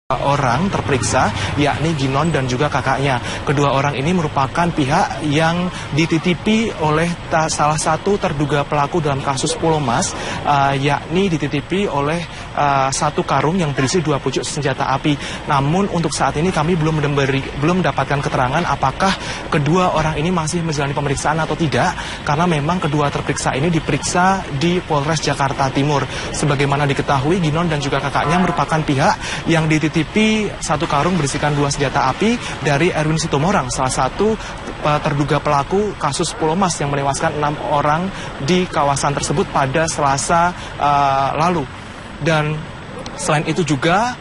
orang terperiksa, yakni Ginon dan juga kakaknya. Kedua orang ini merupakan pihak yang dititipi oleh salah satu terduga pelaku dalam kasus Pulau Mas, yakni dititipi oleh satu karung yang berisi 2 pucuk senjata api. Namun untuk saat ini kami belum mendapatkan keterangan apakah kedua orang ini masih menjalani pemeriksaan atau tidak, karena memang kedua terperiksa ini diperiksa di Polres Jakarta Timur. Sebagaimana diketahui, Ginon dan juga kakaknya merupakan pihak yang dititipi satu karung berisikan 2 senjata api dari Erwin Situmorang, salah satu terduga pelaku kasus Pulau Mas yang menewaskan 6 orang di kawasan tersebut pada Selasa lalu. Dan selain itu juga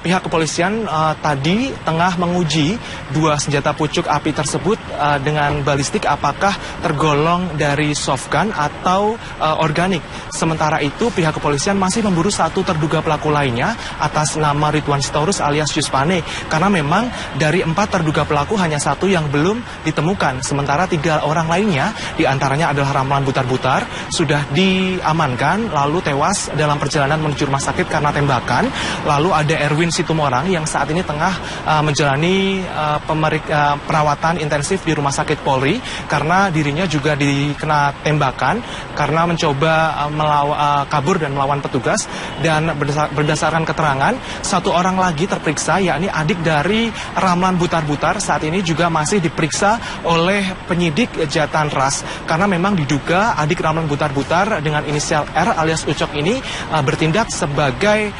pihak kepolisian tadi tengah menguji 2 senjata pucuk api tersebut dengan balistik apakah tergolong dari soft gun atau organik. Sementara itu pihak kepolisian masih memburu satu terduga pelaku lainnya atas nama Ridwan Sitorus alias Yuspane, karena memang dari 4 terduga pelaku hanya 1 yang belum ditemukan. Sementara 3 orang lainnya diantaranya adalah Ramlan Butar-Butar sudah diamankan lalu tewas dalam perjalanan menuju rumah sakit karena tembakan. Lalu ada Erwin Situmorang yang saat ini tengah menjalani perawatan intensif di Rumah Sakit Polri karena dirinya juga dikena tembakan karena mencoba kabur dan melawan petugas. Dan berdasarkan keterangan, 1 orang lagi terperiksa, yakni adik dari Ramlan Butar-Butar, saat ini juga masih diperiksa oleh penyidik Jatan Ras karena memang diduga adik Ramlan Butar-Butar dengan inisial R alias Ucok ini bertindak sebagai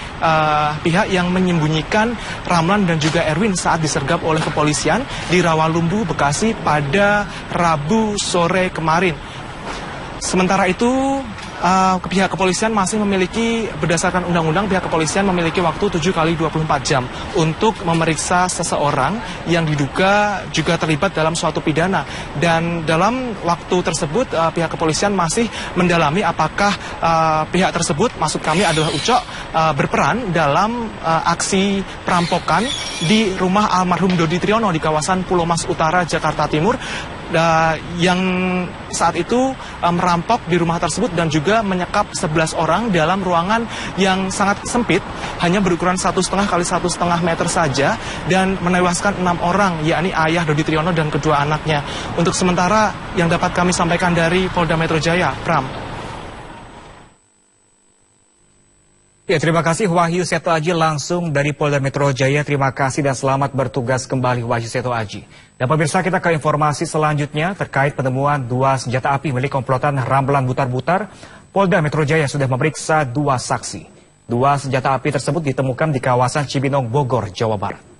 pihak yang menyembunyikan Ramlan dan juga Erwin saat disergap oleh kepolisian di Rawalumbu, Bekasi pada Rabu sore kemarin. Sementara itu, pihak kepolisian masih memiliki, berdasarkan undang-undang, pihak kepolisian memiliki waktu 7 kali 24 jam untuk memeriksa seseorang yang diduga juga terlibat dalam suatu pidana. Dan dalam waktu tersebut pihak kepolisian masih mendalami apakah pihak tersebut, maksud kami adalah Ucok, berperan dalam aksi perampokan di rumah almarhum Dodi Triyono di kawasan Pulau Mas Utara, Jakarta Timur, yang saat itu merampok di rumah tersebut dan juga menyekap 11 orang dalam ruangan yang sangat sempit, hanya berukuran 1,5 kali 1,5 meter saja, dan menewaskan 6 orang, yakni ayah Dodi Triyono dan kedua anaknya. Untuk sementara yang dapat kami sampaikan dari Polda Metro Jaya, Pram. Ya, terima kasih Wahyu Seto Aji langsung dari Polda Metro Jaya. Terima kasih dan selamat bertugas kembali Wahyu Seto Aji. Dan pemirsa, kita ke informasi selanjutnya terkait penemuan 2 senjata api milik komplotan Ramlan Butar-Butar. Polda Metro Jaya sudah memeriksa 2 saksi. 2 senjata api tersebut ditemukan di kawasan Cibinong, Bogor, Jawa Barat.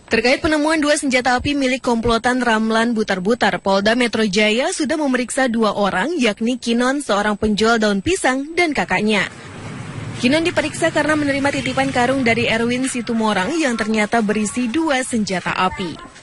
Terkait penemuan 2 senjata api milik komplotan Ramlan Butar-Butar, Polda Metro Jaya sudah memeriksa 2 orang, yakni Kinon, seorang penjual daun pisang, dan kakaknya. Kinon diperiksa karena menerima titipan karung dari Erwin Situmorang yang ternyata berisi 2 senjata api.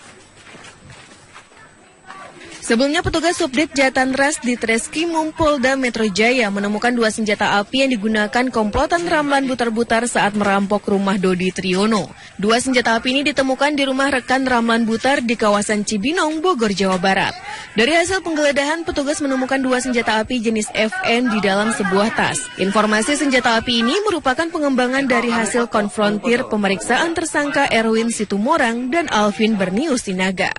Sebelumnya petugas Subdit Jatan Ras di Treskrimum Polda Metro Jaya menemukan 2 senjata api yang digunakan komplotan Ramlan Butar-Butar saat merampok rumah Dodi Triyono. 2 senjata api ini ditemukan di rumah rekan Ramlan Butar di kawasan Cibinong, Bogor, Jawa Barat. Dari hasil penggeledahan, petugas menemukan 2 senjata api jenis FN di dalam sebuah tas. Informasi senjata api ini merupakan pengembangan dari hasil konfrontir pemeriksaan tersangka Erwin Situmorang dan Alvin Bernius Sinaga.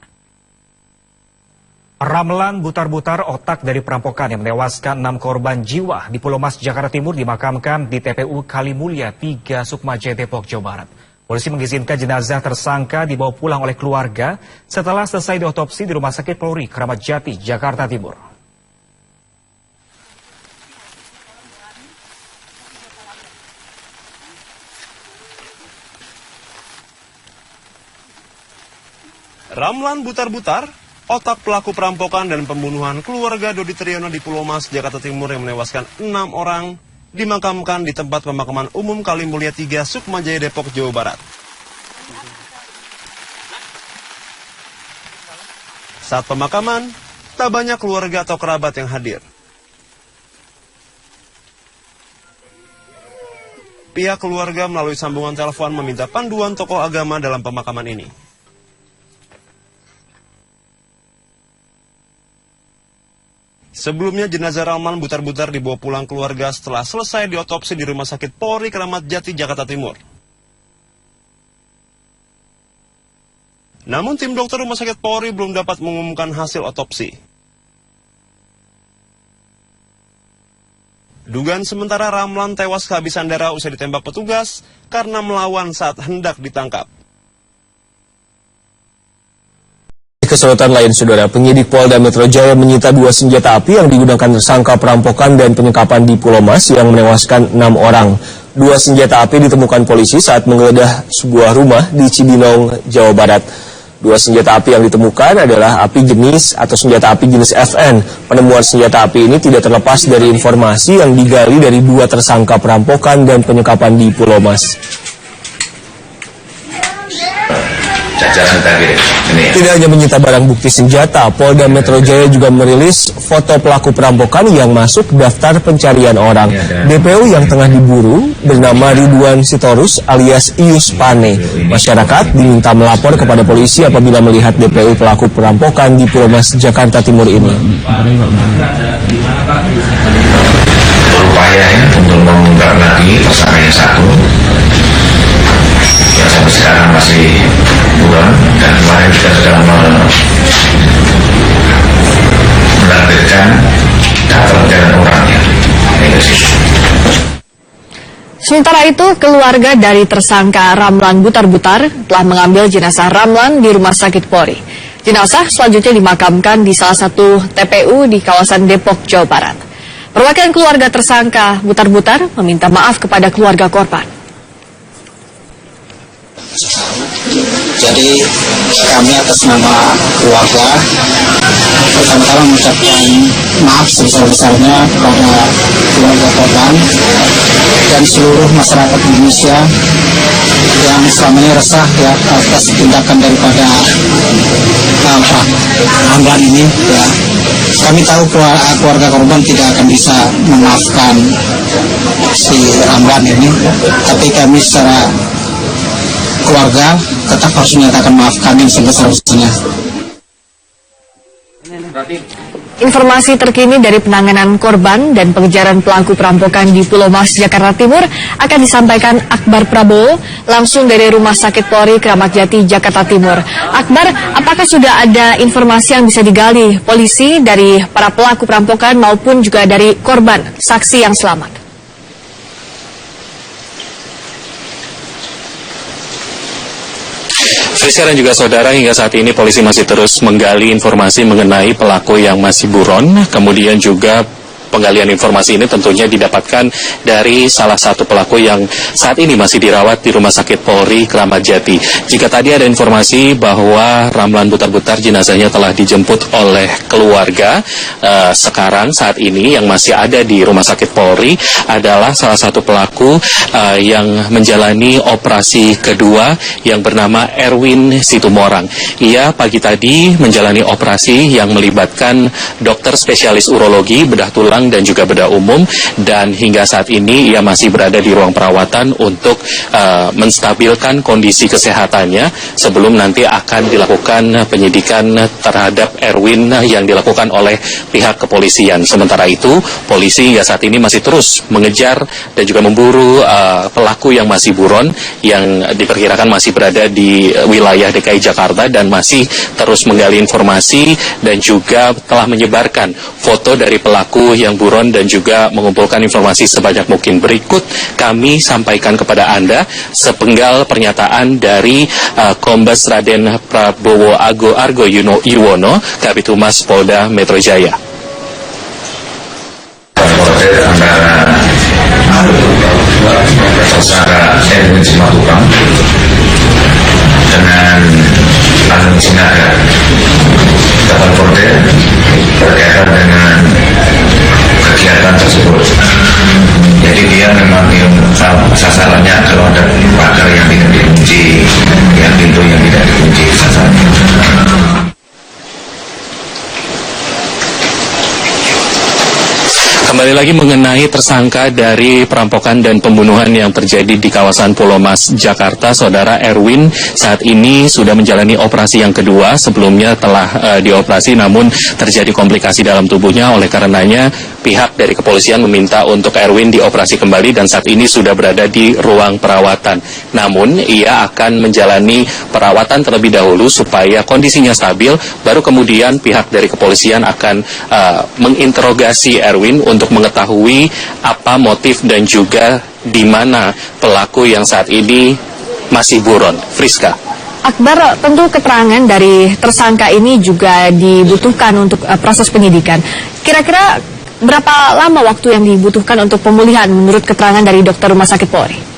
Ramlan Butar-Butar, otak dari perampokan yang menewaskan 6 korban jiwa di Pulau Mas, Jakarta Timur, dimakamkan di TPU Kalimulya 3 Sukmajaya, Depok, Jawa Barat. Polisi mengizinkan jenazah tersangka dibawa pulang oleh keluarga setelah selesai diotopsi di Rumah Sakit Polri, Kramat Jati, Jakarta Timur. Ramlan Butar-Butar, otak pelaku perampokan dan pembunuhan keluarga Dodi Triyono di Pulau Mas, Jakarta Timur yang menewaskan 6 orang, dimakamkan di tempat pemakaman umum Kalimulya 3 Sukmajaya, Depok, Jawa Barat. Saat pemakaman, tak banyak keluarga atau kerabat yang hadir. Pihak keluarga melalui sambungan telepon meminta panduan tokoh agama dalam pemakaman ini. Sebelumnya jenazah Ramlan Butar-Butar dibawa pulang keluarga setelah selesai diotopsi di Rumah Sakit Polri Kramat Jati, Jakarta Timur. Namun tim dokter Rumah Sakit Polri belum dapat mengumumkan hasil otopsi. Dugaan sementara Ramlan tewas kehabisan darah usai ditembak petugas karena melawan saat hendak ditangkap. Kesorotan lain, saudara, penyidik Polda Metro Jaya menyita 2 senjata api yang digunakan tersangka perampokan dan penyekapan di Pulau Mas yang menewaskan 6 orang. 2 senjata api ditemukan polisi saat menggeledah sebuah rumah di Cibinong, Jawa Barat. 2 senjata api yang ditemukan adalah api jenis atau senjata api jenis FN. Penemuan senjata api ini tidak terlepas dari informasi yang digali dari 2 tersangka perampokan dan penyekapan di Pulau Mas. Tidak hanya menyita barang bukti senjata, Polda Metro Jaya juga merilis foto pelaku perampokan yang masuk daftar pencarian orang. DPO yang tengah diburu bernama Ridwan Sitorus alias Ius Pane. Masyarakat diminta melapor kepada polisi apabila melihat DPO pelaku perampokan di Pulau Mas, Jakarta Timur ini. Berupaya untuk mengungkap lagi tersangka yang satu. Yang sampai sekarang masih buron, dan kemarin kita sudah menerbitkan data pencarian orangnya. Sementara itu, keluarga dari tersangka Ramlan Butar-Butar telah mengambil jenazah Ramlan di Rumah Sakit Polri. Jenazah selanjutnya dimakamkan di salah satu TPU di kawasan Depok, Jawa Barat. Perwakilan keluarga tersangka Butar-Butar meminta maaf kepada keluarga korban. Jadi kami atas nama keluarga pertama-tama mengucapkan maaf sebesar-besarnya kepada keluarga korban dan seluruh masyarakat Indonesia yang selama ini resah ya atas tindakan daripada Ramlan ini. Ya, kami tahu keluarga korban tidak akan bisa memaafkan si Ramlan ini, tapi kami secara keluarga tetap harus menyatakan maaf kami sebesar-besarnya. Informasi terkini dari penanganan korban dan pengejaran pelaku perampokan di Pulau Mas, Jakarta Timur akan disampaikan Akbar Prabowo langsung dari Rumah Sakit Polri Kramat Jati, Jakarta Timur. Akbar, apakah sudah ada informasi yang bisa digali polisi dari para pelaku perampokan maupun juga dari korban saksi yang selamat? Frisya dan juga saudara, hingga saat ini polisi masih terus menggali informasi mengenai pelaku yang masih buron, kemudian juga penggalian informasi ini tentunya didapatkan dari salah satu pelaku yang saat ini masih dirawat di Rumah Sakit Polri Kramat Jati. Jika tadi ada informasi bahwa Ramlan Butar-Butar jenazahnya telah dijemput oleh keluarga, sekarang saat ini yang masih ada di Rumah Sakit Polri adalah salah satu pelaku yang menjalani operasi kedua yang bernama Erwin Situmorang. Ia pagi tadi menjalani operasi yang melibatkan dokter spesialis urologi, bedah tulang dan juga bedah umum, dan hingga saat ini ia masih berada di ruang perawatan untuk menstabilkan kondisi kesehatannya sebelum nanti akan dilakukan penyidikan terhadap Erwin yang dilakukan oleh pihak kepolisian. Sementara itu, polisi hingga saat ini masih terus mengejar dan juga memburu pelaku yang masih buron yang diperkirakan masih berada di wilayah DKI Jakarta dan masih terus menggali informasi dan juga telah menyebarkan foto dari pelaku yang buron dan juga mengumpulkan informasi sebanyak mungkin. Berikut kami sampaikan kepada Anda sepenggal pernyataan dari Kombes Raden Prabowo Argo Yuwono, Kabid Humas Polda Metro Jaya. Antara tersangka Erwin Simatupang dengan Alun Sinaga dapat koordinir berkaitan dengan kegiatan tersebut. Jadi dia memang sasarannya kalau ada pagar yang tidak dikunci, yang pintu yang tidak dikunci sasarannya. Kembali lagi mengenai tersangka dari perampokan dan pembunuhan yang terjadi di kawasan Pulau Mas, Jakarta. Saudara Erwin saat ini sudah menjalani operasi yang kedua. Sebelumnya telah dioperasi namun terjadi komplikasi dalam tubuhnya. Oleh karenanya pihak dari kepolisian meminta untuk Erwin dioperasi kembali dan saat ini sudah berada di ruang perawatan. Namun ia akan menjalani perawatan terlebih dahulu supaya kondisinya stabil. Baru kemudian pihak dari kepolisian akan menginterogasi Erwin untuk mengetahui apa motif dan juga di mana pelaku yang saat ini masih buron. Friska. Akbar, tentu keterangan dari tersangka ini juga dibutuhkan untuk proses penyidikan. Kira-kira berapa lama waktu yang dibutuhkan untuk pemulihan menurut keterangan dari dokter Rumah Sakit Polri?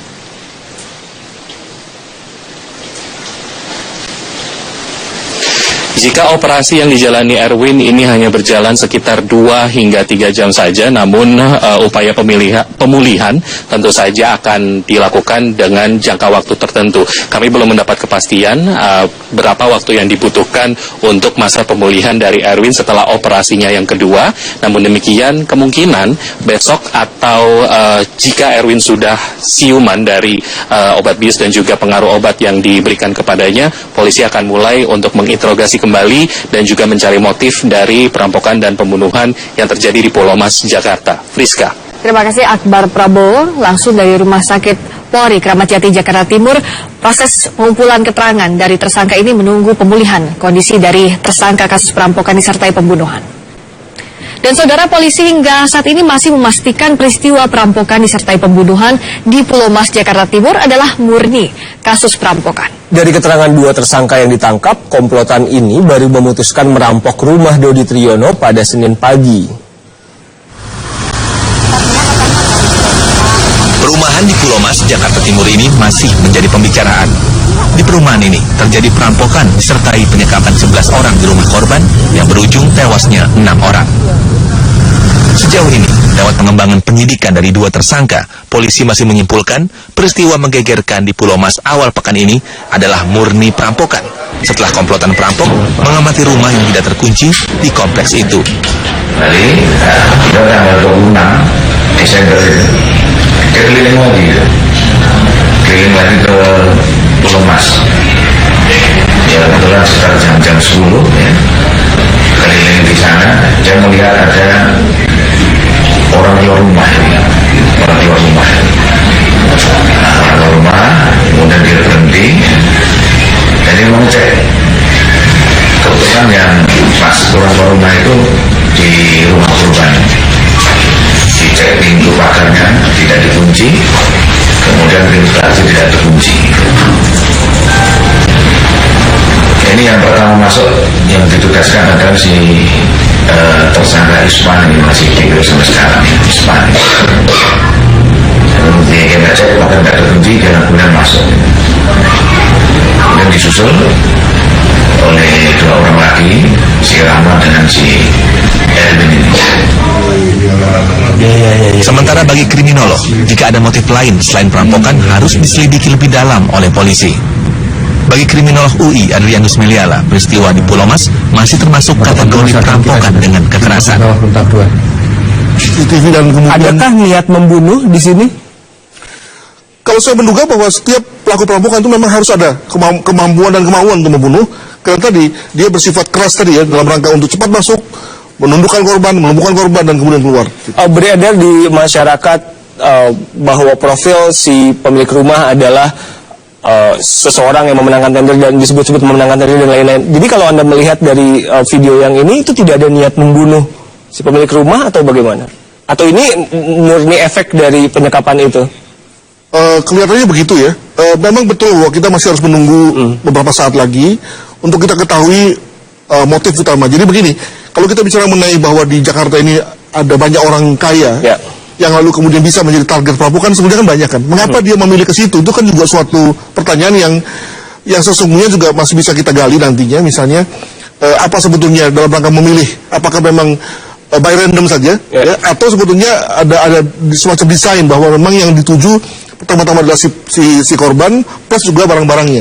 Jika operasi yang dijalani Erwin ini hanya berjalan sekitar 2 hingga 3 jam saja, namun upaya pemulihan tentu saja akan dilakukan dengan jangka waktu tertentu. Kami belum mendapat kepastian berapa waktu yang dibutuhkan untuk masa pemulihan dari Erwin setelah operasinya yang kedua. Namun demikian kemungkinan besok atau jika Erwin sudah siuman dari obat bius dan juga pengaruh obat yang diberikan kepadanya, polisi akan mulai untuk menginterogasi kembali dan juga mencari motif dari perampokan dan pembunuhan yang terjadi di Pulau Mas, Jakarta. Friska. Terima kasih Akbar Prabowo, langsung dari Rumah Sakit Polri Kramat Jati, Jakarta Timur. Proses pengumpulan keterangan dari tersangka ini menunggu pemulihan kondisi dari tersangka kasus perampokan disertai pembunuhan. Dan saudara, polisi hingga saat ini masih memastikan peristiwa perampokan disertai pembunuhan di Pulau Mas, Jakarta Timur adalah murni kasus perampokan. Dari keterangan 2 tersangka yang ditangkap, komplotan ini baru memutuskan merampok rumah Dodi Triyono pada Senin pagi. Perumahan di Pulau Mas, Jakarta Timur ini masih menjadi pembicaraan. Di perumahan ini terjadi perampokan disertai penyekapan 11 orang di rumah korban yang berujung tewasnya 6 orang. Sejauh ini, lewat pengembangan penyidikan dari 2 tersangka, polisi masih menyimpulkan peristiwa menggegerkan di Pulau Mas awal pekan ini adalah murni perampokan. Setelah komplotan perampok mengamati rumah yang tidak terkunci di kompleks itu. Tadi, kita tanggal 26 Desember itu, keliling lagi ke Pulau Mas. Ya, kebetulan sekitar jam 10 ya. Keliling di sana, saya melihat ada orang keluar rumah. Orang keluar rumah, kemudian dia berhenti, dan dia mengecek. Kebetulan yang pas keluar rumah itu di rumah korban. Dicek pintu pagarnya tidak dikunci, kemudian pintu garasi tidak dikunci. Ini yang pertama masuk yang ditugaskan adalah si tersangka Isman, ini masih hidup sampai sekarang. Isman dia cek pagar tidak terkunci, dia kemudian masuk, kemudian disusul oleh 2 orang lagi, si Rahman dengan si Erwin ini. Sementara bagi kriminolog, jika ada motif lain selain perampokan harus diselidiki lebih dalam oleh polisi. Bagi kriminolog UI Adrianus Meliala, peristiwa di Pulau Mas masih termasuk kategori perampokan dengan kekerasan. Adakah niat membunuh di sini? Kalau saya menduga bahwa setiap pelaku perampokan itu memang harus ada kemampuan dan kemauan untuk membunuh. Karena tadi dia bersifat keras tadi ya, dalam rangka untuk cepat masuk, menundukkan korban, melumpuhkan korban dan kemudian keluar. Beredar di masyarakat bahwa profil si pemilik rumah adalah seseorang yang memenangkan tender dan disebut-sebut memenangkan tender dan lain-lain. Jadi kalau Anda melihat dari video yang ini, itu tidak ada niat membunuh si pemilik rumah atau bagaimana? Atau ini murni efek dari penyekapan itu? Kelihatannya begitu ya. Memang betul bahwa kita masih harus menunggu beberapa saat lagi untuk kita ketahui motif utama. Jadi begini, kalau kita bicara mengenai bahwa di Jakarta ini ada banyak orang kaya yang lalu kemudian bisa menjadi target perampokan, sebenarnya kan banyak kan. Mengapa dia memilih ke situ? Itu kan juga suatu pertanyaan yang sesungguhnya juga masih bisa kita gali nantinya. Misalnya apa sebetulnya dalam rangka memilih? Apakah memang by random saja, ya? Atau sebetulnya ada semacam desain bahwa memang yang dituju pertama-tama adalah si korban plus juga barang-barangnya.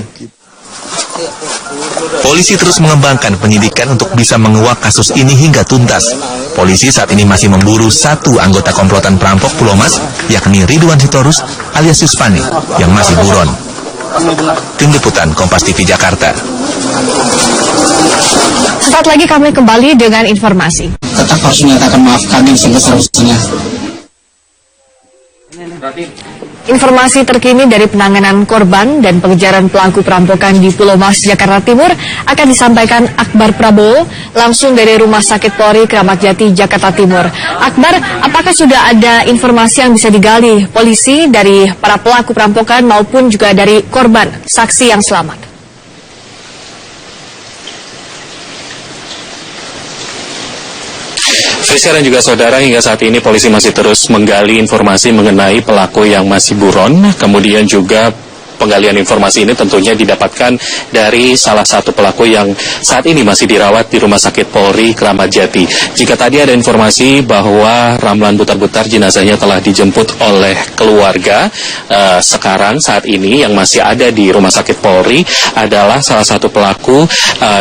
Polisi terus mengembangkan penyidikan untuk bisa menguak kasus ini hingga tuntas. Polisi saat ini masih memburu satu anggota komplotan perampok Pulau Mas, yakni Ridwan Sitorus alias Yusfani, yang masih buron. Tim Liputan Kompas TV Jakarta. Sesaat lagi kami kembali dengan informasi. Tetap harus menyatakan maaf kami sebesar-besarnya. Informasi terkini dari penanganan korban dan pengejaran pelaku perampokan di Pulau Mas, Jakarta Timur akan disampaikan Akbar Prabowo langsung dari Rumah Sakit Polri Kramat Jati, Jakarta Timur. Akbar, apakah sudah ada informasi yang bisa digali polisi dari para pelaku perampokan maupun juga dari korban, saksi yang selamat? Friska dan juga saudara, hingga saat ini polisi masih terus menggali informasi mengenai pelaku yang masih buron. Kemudian juga penggalian informasi ini tentunya didapatkan dari salah satu pelaku yang saat ini masih dirawat di Rumah Sakit Polri Kramat Jati. Jika tadi ada informasi bahwa Ramlan Butar-Butar jenazahnya telah dijemput oleh keluarga, sekarang saat ini yang masih ada di Rumah Sakit Polri adalah salah satu pelaku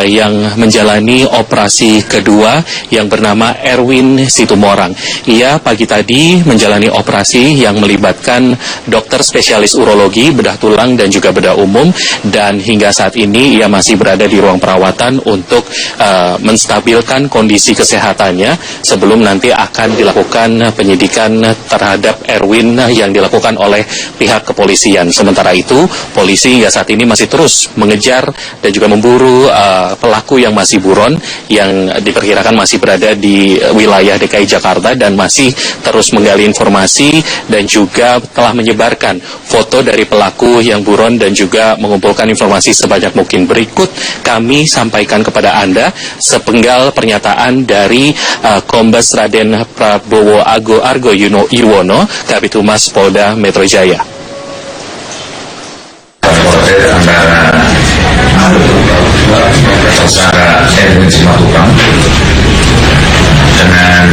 yang menjalani operasi kedua yang bernama Erwin Situmorang. Ia pagi tadi menjalani operasi yang melibatkan dokter spesialis urologi, bedah tulang dan juga bedah umum, dan hingga saat ini ia masih berada di ruang perawatan untuk menstabilkan kondisi kesehatannya sebelum nanti akan dilakukan penyidikan terhadap Erwin yang dilakukan oleh pihak kepolisian. Sementara itu, polisi hingga saat ini masih terus mengejar dan juga memburu pelaku yang masih buron yang diperkirakan masih berada di wilayah DKI Jakarta dan masih terus menggali informasi dan juga telah menyebarkan foto dari pelaku yang buron dan juga mengumpulkan informasi sebanyak mungkin. Berikut kami sampaikan kepada Anda sepenggal pernyataan dari Kombes Raden Prabowo Argo Yuwono, Kabid Humas Polda Metro Jaya. Antara tersangka Erwin Simatupang dengan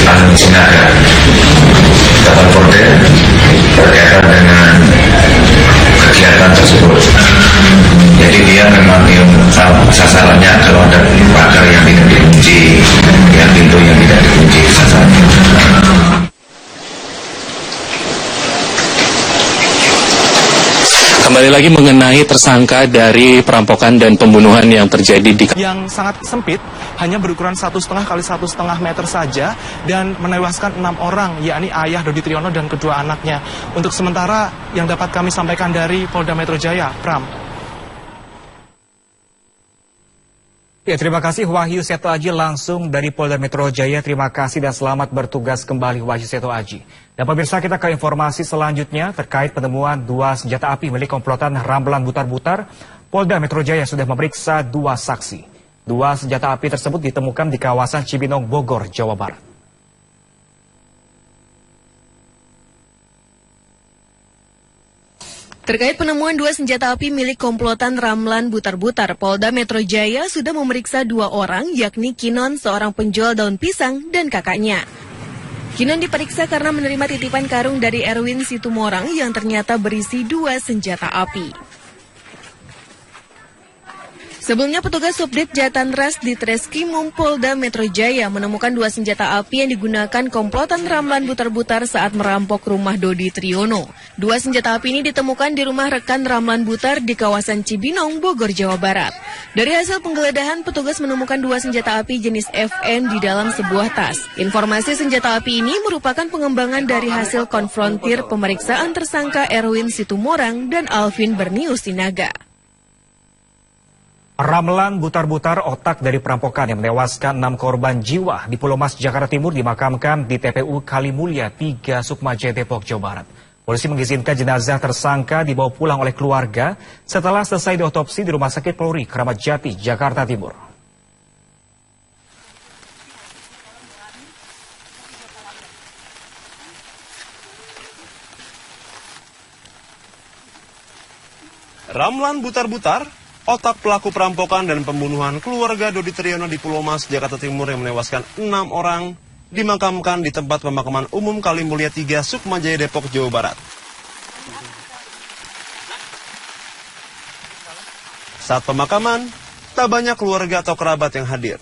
Anu Sinaga dapat koordinir berkaitan dengan kegiatan tersebut. Jadi dia memang sasarannya kalau ada pagar yang tidak dikunci, yang pintu yang tidak dikunci sasarannya. Kembali lagi mengenai tersangka dari perampokan dan pembunuhan yang terjadi di yang sangat sempit, hanya berukuran 1,5 kali 1,5 meter saja dan menewaskan 6 orang, yakni ayah Dodi Triyono dan kedua anaknya. Untuk sementara yang dapat kami sampaikan dari Polda Metro Jaya, Pram. Ya, terima kasih Wahyu Seto Aji langsung dari Polda Metro Jaya. Terima kasih dan selamat bertugas kembali Wahyu Seto Aji. Dan pemirsa, kita ke informasi selanjutnya terkait penemuan 2 senjata api milik komplotan Ramlan Butar-Butar. Polda Metro Jaya sudah memeriksa 2 saksi. 2 senjata api tersebut ditemukan di kawasan Cibinong, Bogor, Jawa Barat. Terkait penemuan 2 senjata api milik komplotan Ramlan Butar-Butar, Polda Metro Jaya sudah memeriksa 2 orang, yakni Kinon, seorang penjual daun pisang, dan kakaknya. Kinon diperiksa karena menerima titipan karung dari Erwin Situmorang yang ternyata berisi 2 senjata api. Sebelumnya, petugas Subdit Jatanras di Treskrimum Polda Metro Jaya menemukan 2 senjata api yang digunakan komplotan Ramlan Butar-Butar saat merampok rumah Dodi Triyono. 2 senjata api ini ditemukan di rumah rekan Ramlan Butar di kawasan Cibinong, Bogor, Jawa Barat. Dari hasil penggeledahan, petugas menemukan 2 senjata api jenis FN di dalam sebuah tas. Informasi senjata api ini merupakan pengembangan dari hasil konfrontir pemeriksaan tersangka Erwin Situmorang dan Alvin Bernius Sinaga. Ramlan Butar-Butar, otak dari perampokan yang menewaskan 6 korban jiwa di Pulau Mas, Jakarta Timur, dimakamkan di TPU Kalimulya 3 Sukma Jaya, Depok, Jawa Barat. Polisi mengizinkan jenazah tersangka dibawa pulang oleh keluarga setelah selesai diotopsi di Rumah Sakit Polri Kramat Jati, Jakarta Timur. Ramlan Butar-Butar, otak pelaku perampokan dan pembunuhan keluarga Dodi Triyono di Pulau Mas, Jakarta Timur yang menewaskan 6 orang, dimakamkan di tempat pemakaman umum Kalimulya 3 Sukma Jaya, Depok, Jawa Barat. Saat pemakaman, tak banyak keluarga atau kerabat yang hadir.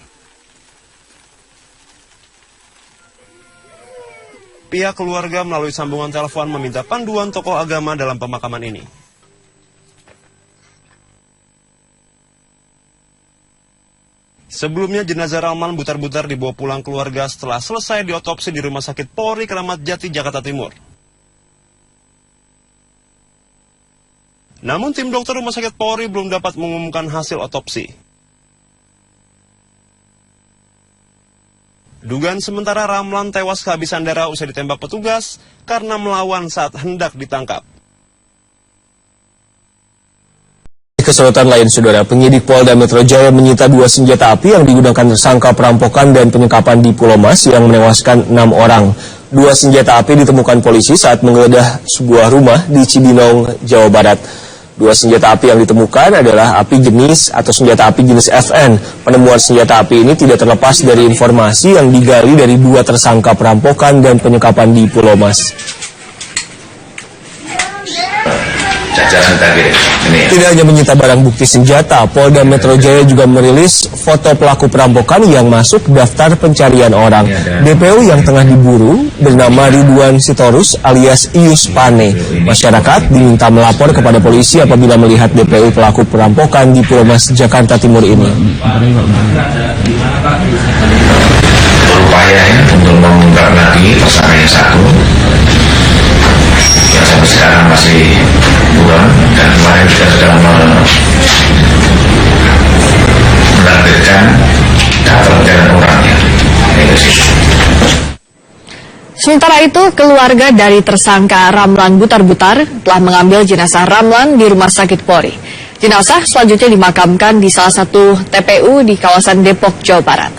Pihak keluarga melalui sambungan telepon meminta panduan tokoh agama dalam pemakaman ini. Sebelumnya jenazah Ramlan Butar-Butar dibawa pulang keluarga setelah selesai diotopsi di Rumah Sakit Polri Kramat Jati, Jakarta Timur. Namun tim dokter Rumah Sakit Polri belum dapat mengumumkan hasil otopsi. Dugaan sementara Ramlan tewas kehabisan darah usai ditembak petugas karena melawan saat hendak ditangkap. Kesorotan lain, saudara, penyidik Polda Metro Jaya menyita 2 senjata api yang digunakan tersangka perampokan dan penyekapan di Pulau Mas yang menewaskan 6 orang. 2 senjata api ditemukan polisi saat menggeledah sebuah rumah di Cibinong, Jawa Barat. 2 senjata api yang ditemukan adalah api jenis atau senjata api jenis FN. Penemuan senjata api ini tidak terlepas dari informasi yang digali dari 2 tersangka perampokan dan penyekapan di Pulau Mas. Tidak hanya menyita barang bukti senjata, Polda Metro Jaya juga merilis foto pelaku perampokan yang masuk daftar pencarian orang. DPO yang tengah diburu bernama Ridwan Sitorus alias Ius Pane. Masyarakat diminta melapor kepada polisi apabila melihat DPO pelaku perampokan di Pulau Mas, Jakarta Timur ini. Berupaya untuk mengungkap lagi tersangka yang satu yang sampai sekarang masih buron, dan kemarin kita sudah menerbitkan daftar pencarian orangnya. Sementara itu, keluarga dari tersangka Ramlan Butar-Butar telah mengambil jenazah Ramlan di Rumah Sakit Polri. Jenazah selanjutnya dimakamkan di salah satu TPU di kawasan Depok, Jawa Barat.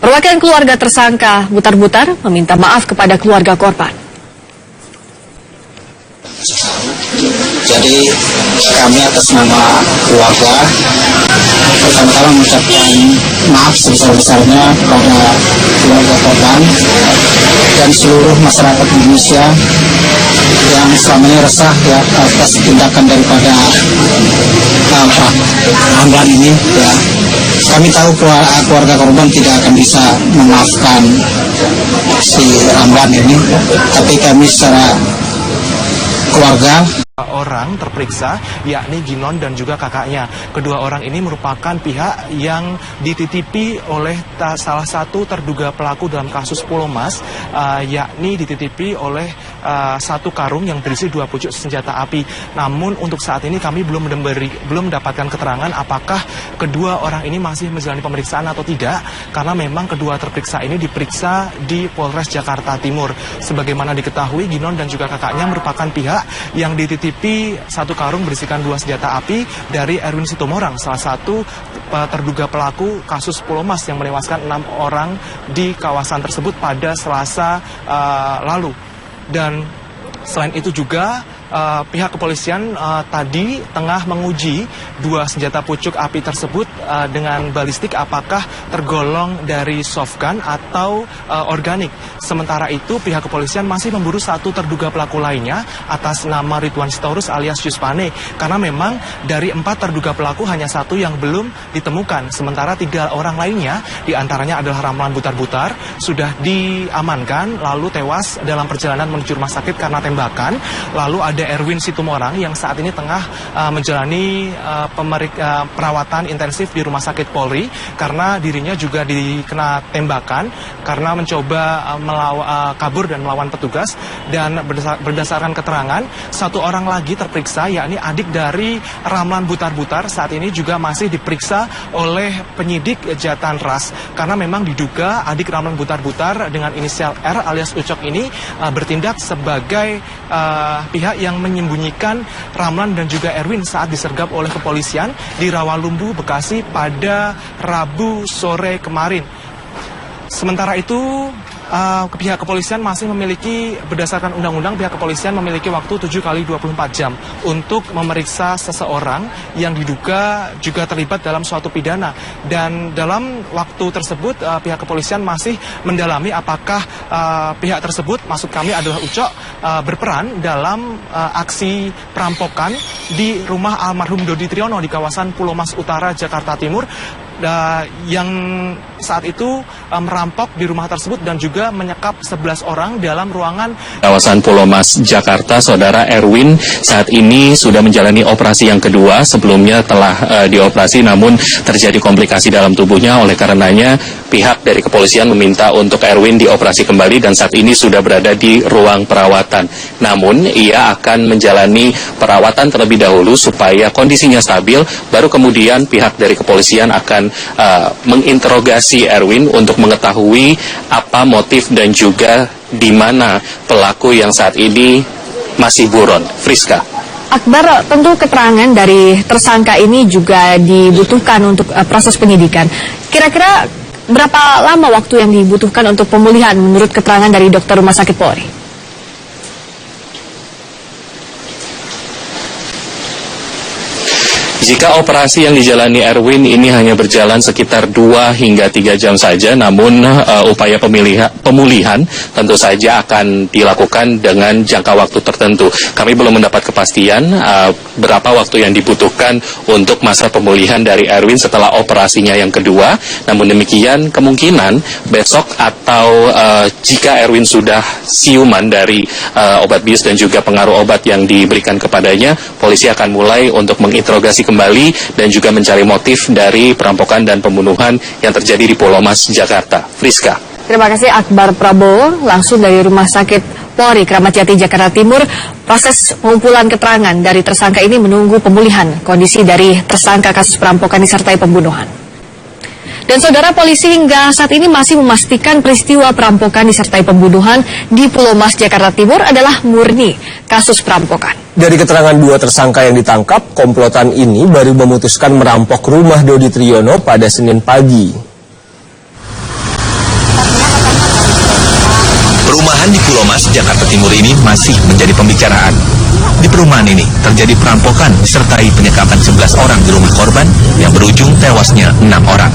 Perwakilan keluarga tersangka Butar-Butar meminta maaf kepada keluarga korban. Jadi kami atas nama keluarga pertama-tama mengucapkan maaf sebesar-besarnya kepada keluarga korban dan seluruh masyarakat Indonesia yang selama ini resah ya atas tindakan daripada Ramlan ini ya. Kami tahu keluarga korban tidak akan bisa memaafkan si Ramlan ini, tapi kami secara keluarga orang terperiksa, yakni Ginon dan juga kakaknya. Kedua orang ini merupakan pihak yang dititipi oleh salah satu terduga pelaku dalam kasus Pulau Mas, yakni dititipi oleh 1 karung yang berisi 2 pucuk senjata api. Namun untuk saat ini kami belum mendapatkan keterangan apakah kedua orang ini masih menjalani pemeriksaan atau tidak, karena memang kedua terperiksa ini diperiksa di Polres Jakarta Timur. Sebagaimana diketahui, Ginon dan juga kakaknya merupakan pihak yang dititipi 1 karung berisikan 2 senjata api dari Erwin Situmorang, salah satu terduga pelaku kasus Pulau Mas yang menewaskan 6 orang di kawasan tersebut pada Selasa lalu. Dan selain itu juga pihak kepolisian tadi tengah menguji 2 senjata pucuk api tersebut dengan balistik apakah tergolong dari softgun atau organik. Sementara itu pihak kepolisian masih memburu 1 terduga pelaku lainnya atas nama Ridwan Sitorus alias Ius Pane, karena memang dari 4 terduga pelaku hanya 1 yang belum ditemukan. Sementara 3 orang lainnya diantaranya adalah Ramlan Butar-Butar sudah diamankan lalu tewas dalam perjalanan menuju rumah sakit karena tembakan. Lalu ada Erwin Situmorang yang saat ini tengah menjalani perawatan intensif di Rumah Sakit Polri karena dirinya juga dikena tembakan karena mencoba kabur dan melawan petugas. Dan berdasarkan keterangan 1 orang lagi terperiksa, yakni adik dari Ramlan Butar-Butar, saat ini juga masih diperiksa oleh penyidik Jatan Ras karena memang diduga adik Ramlan Butar-Butar dengan inisial R alias Ucok ini bertindak sebagai pihak yang menyembunyikan Ramlan dan juga Erwin saat disergap oleh kepolisian di Rawalumbu, Bekasi pada Rabu sore kemarin. Sementara itu, pihak kepolisian masih memiliki, berdasarkan undang-undang, pihak kepolisian memiliki waktu 7 kali 24 jam untuk memeriksa seseorang yang diduga juga terlibat dalam suatu pidana. Dan dalam waktu tersebut pihak kepolisian masih mendalami apakah pihak tersebut, maksud kami adalah Ucok, berperan dalam aksi perampokan di rumah almarhum Dodi Triyono di kawasan Pulau Mas Utara, Jakarta Timur, yang saat itu merampok di rumah tersebut dan juga menyekap 11 orang dalam ruangan kawasan Pulau Mas, Jakarta. Saudara Erwin saat ini sudah menjalani operasi yang kedua. Sebelumnya telah dioperasi namun terjadi komplikasi dalam tubuhnya. Oleh karenanya pihak dari kepolisian meminta untuk Erwin dioperasi kembali dan saat ini sudah berada di ruang perawatan. Namun ia akan menjalani perawatan terlebih dahulu supaya kondisinya stabil, baru kemudian pihak dari kepolisian akan menginterogasi Erwin untuk mengetahui apa motif dan juga di mana pelaku yang saat ini masih buron. Friska. Akbar, tentu keterangan dari tersangka ini juga dibutuhkan untuk proses penyidikan. Kira-kira berapa lama waktu yang dibutuhkan untuk pemulihan menurut keterangan dari dokter Rumah Sakit Polri? Jika operasi yang dijalani Erwin ini hanya berjalan sekitar 2 hingga 3 jam saja, namun upaya pemulihan tentu saja akan dilakukan dengan jangka waktu tertentu. Kami belum mendapat kepastian berapa waktu yang dibutuhkan untuk masa pemulihan dari Erwin setelah operasinya yang kedua. Namun demikian kemungkinan besok atau jika Erwin sudah siuman dari obat bius dan juga pengaruh obat yang diberikan kepadanya, polisi akan mulai untuk menginterogasi kembali dan juga mencari motif dari perampokan dan pembunuhan yang terjadi di Pulau Mas, Jakarta. Friska. Terima kasih Akbar Prabowo, langsung dari Rumah Sakit Polri Kramat Jati, Jakarta Timur. Proses pengumpulan keterangan dari tersangka ini menunggu pemulihan kondisi dari tersangka kasus perampokan disertai pembunuhan. Dan saudara, polisi hingga saat ini masih memastikan peristiwa perampokan disertai pembunuhan di Pulau Mas, Jakarta Timur adalah murni kasus perampokan. Dari keterangan 2 tersangka yang ditangkap, komplotan ini baru memutuskan merampok rumah Dodi Triyono pada Senin pagi. Perumahan di Pulau Mas, Jakarta Timur ini masih menjadi pembicaraan. Di perumahan ini terjadi perampokan disertai penyekapan 11 orang di rumah korban yang berujung tewasnya 6 orang.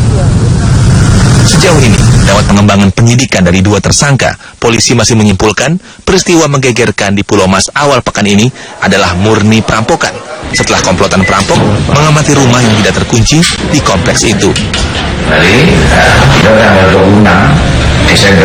Sejauh ini, lewat pengembangan penyidikan dari 2 tersangka, polisi masih menyimpulkan peristiwa menggegerkan di Pulau Mas awal pekan ini adalah murni perampokan. Setelah komplotan perampok mengamati rumah yang tidak terkunci di kompleks itu. Tadi, kita tanggal 26 Desember